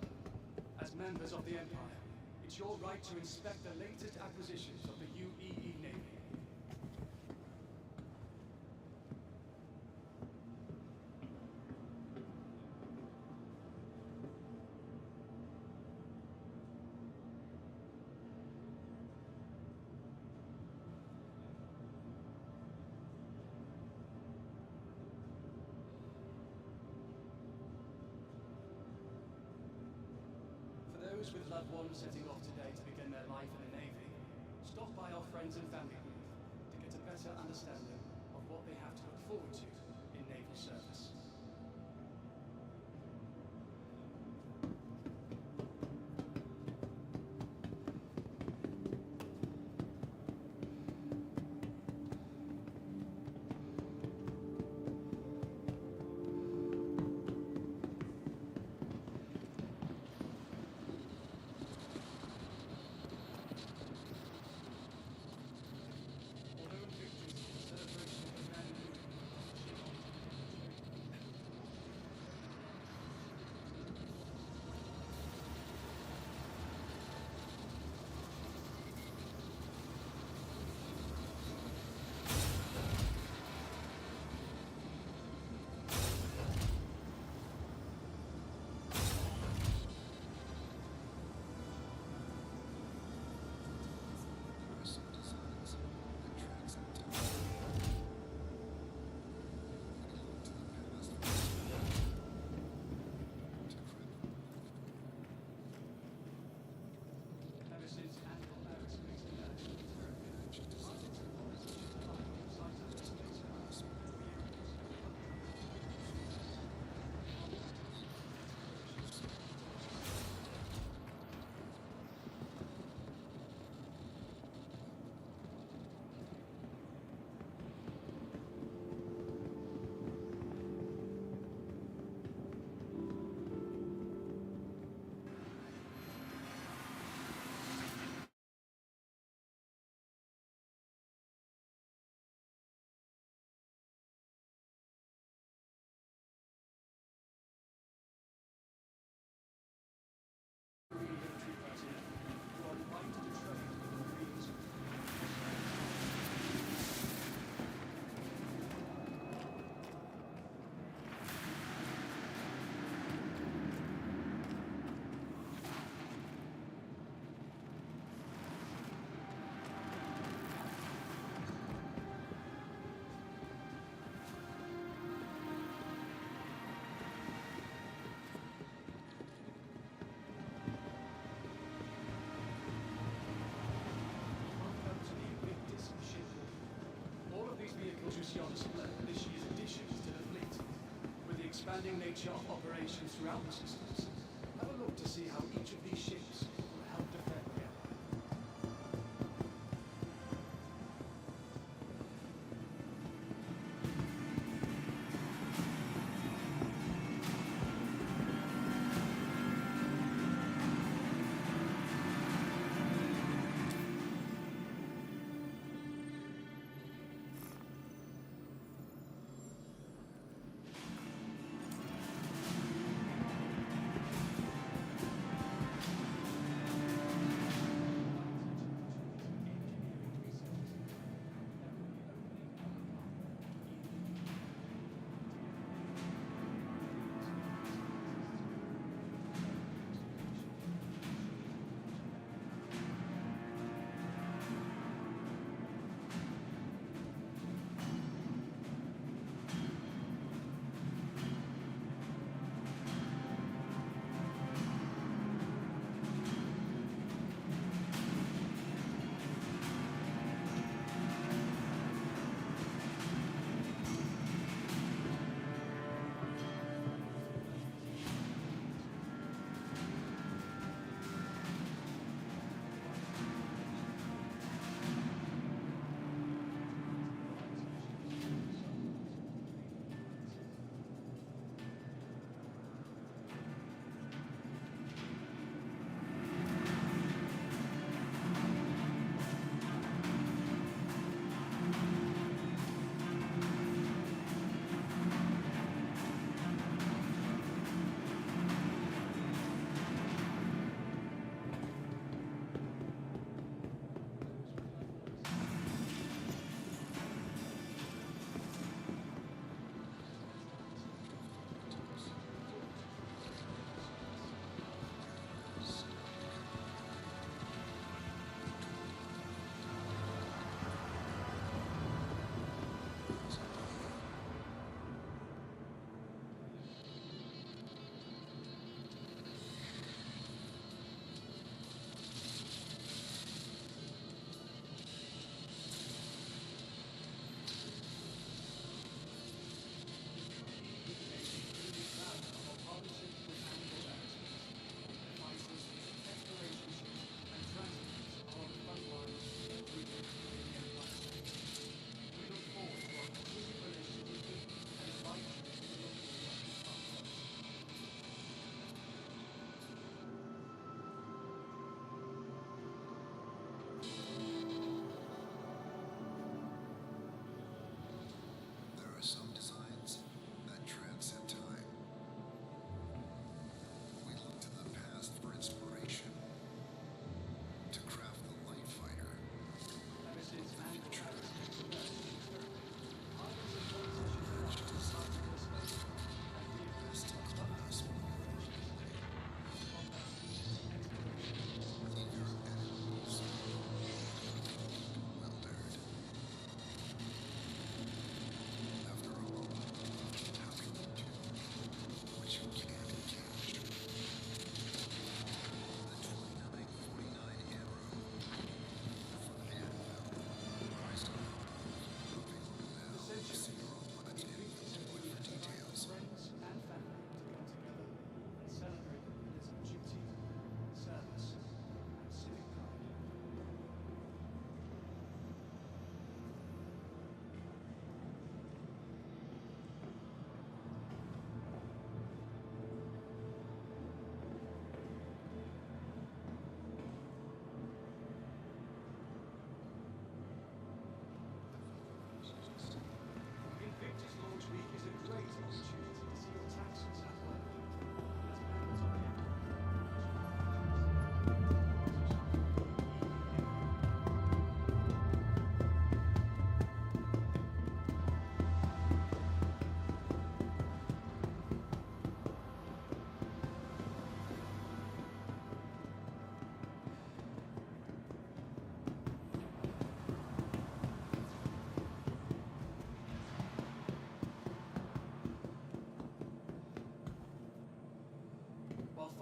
As members of the Empire, it's your right to inspect the latest acquisitions of the aUEC Navy. Those with loved ones setting off today to begin their life in the Navy, stop by our friends and family group to get a better understanding of what they have to look forward to in naval service. You see on display this year's additions to the fleet. With the expanding nature of operations throughout the systems, have a look to see how each of these ships will help defend the Empire.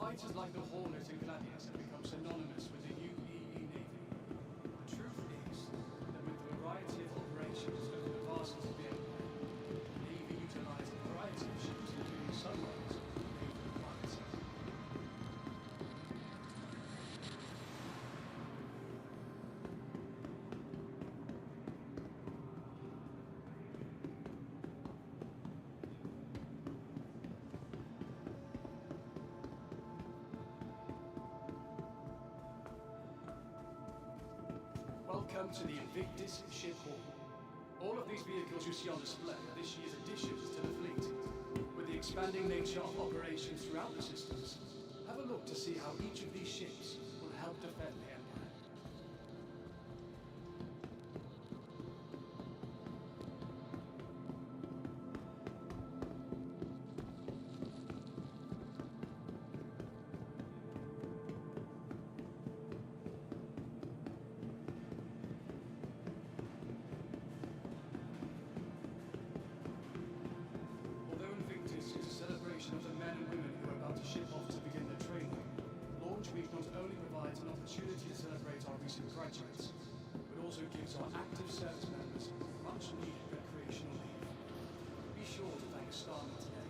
Fighters like the Hornet and Gladius have become synonymous with the UEE Navy. The truth is that with the variety of operations over the vastness of the Empire, the Navy utilized a variety of ships, including submarines, naval requirements. Welcome to the Invictus ship hall. All of these vehicles you see on display are this year's additions to the fleet. With the expanding nature of operations throughout the systems, have a look to see how each of these ships will help defend the Empire. Although Invictus is a celebration of the men and women who are about to ship off to begin their training, Launch Week not only provides an opportunity to celebrate our recent graduates, but also gives our active service members much needed recreational leave. Be sure to thank Starman today.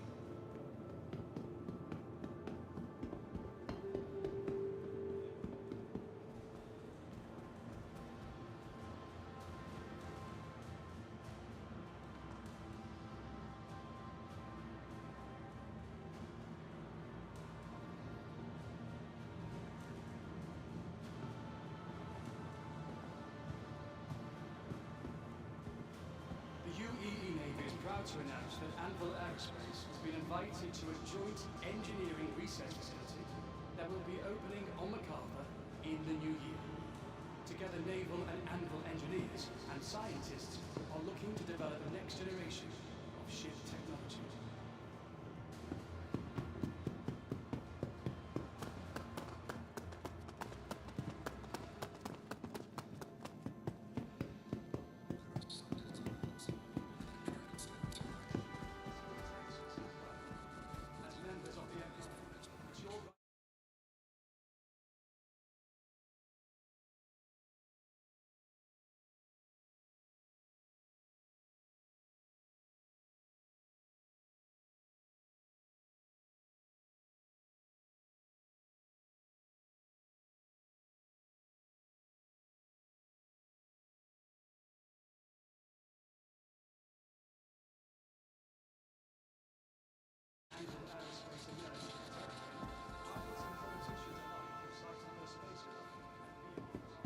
The UEE Navy is proud to announce that Anvil Aerospace has been invited to a joint engineering research facility that will be opening on MacArthur in the new year. Together, naval and Anvil engineers and scientists are looking to develop the next generation of ship technology. As members of the Empire, it's your right. Anvil Aerospace and Nursery Territory, pilots and politicians alike have cited their spacecraft and vehicles.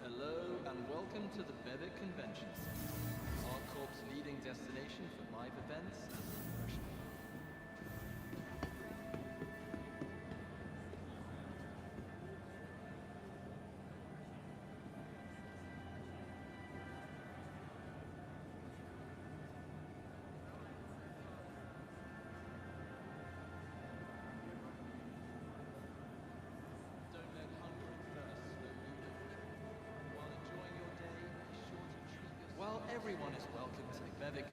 Hello and welcome to the Bevic Convention Center, our corp's leading destination for live events and refreshment. Don't let hunger and thirst slow you down. While enjoying your day, be sure to treat yourself. Well, everyone is welcome to the Bevic